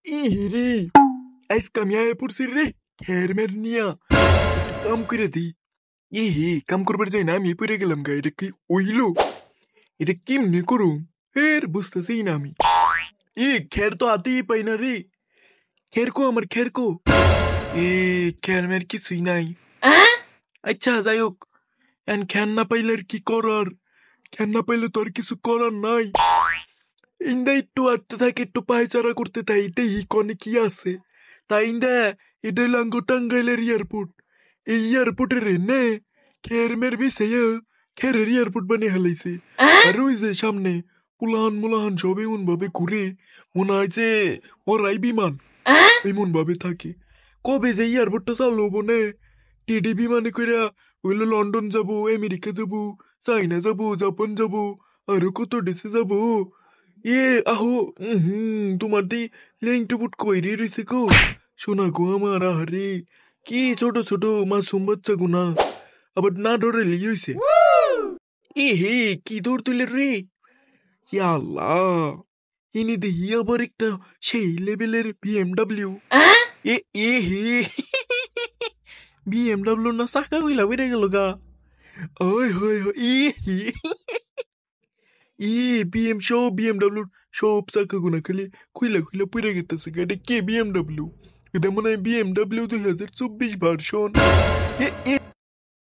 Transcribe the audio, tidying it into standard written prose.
ইরে আজকে আমি আয়া পড়ছি রে খের মের নিয়া একটু কাম করে দিই। কাম করবার যাই না আমি পড়ে গেলাম গা। এটা কি ওইলো? এটা কেমনি করুম ফের বুঝতেছি না আমি। খের তো হাতেই পাই না রে। খের কো আমার খের কো? খের মের কিছুই নাই। আচ্ছা যাই হোক, এখন খের না পাইলে আর কি করার? খের না পাইলে তো আর কিছু করার নাই। ইন্দা একটু আটতে থাকে, একটু পায়চারা করতে থাই, দেখি কনে কি আছে। তাই ইন্দা এটা লাঙ্গ টাঙ্গাইলের এয়ারপোর্ট। এই এয়ারপোর্টের নে খের মের বিছাইয়া খেরের এয়ারপোর্ট বানিয়ে হেলাইছে। আর ওই যে সামনে পুলাহান মুলাহান সব এমন ভাবে ঘুরে মনে হয় যে ওরাই বিমান এমন ভাবে থাকে। কবে যে এয়ারপোর্টটা চালু হবো নে? টিডি বিমানে কইরা হইলো লন্ডন যাবো, আমেরিকা যাবো, চাইনা যাবো, জাপান যাবো, আরো কত দেশে যাবো। আহো, তোমার দি ল্যাংটুপুট কইরে রইছে গো। শোনা গো আমার, আহারে কি ছোট ছোট মাসুম বাচ্চা গুনা আবার না ধরে লিয়েছে। হে কি দৌড় তুলে রে! ইয়া আল্লাহ, ইনি দেখি আবার একটা সেই লেভেলের বিএমডাব্লিউ। এ এ হে বিএমডাব্লিউ না চাকা কইলা বেড়ে গেল গা। ওই হই হই বিএমডাব্লিউ সব চাকা গুনা খালি খুইলা খুইলা পড়ে গেতেছে। এটা কে বিএমডাব্লিউ? এটা মনে হয় বিএমডাব্লিউ 2024 ভার্সন। এ এ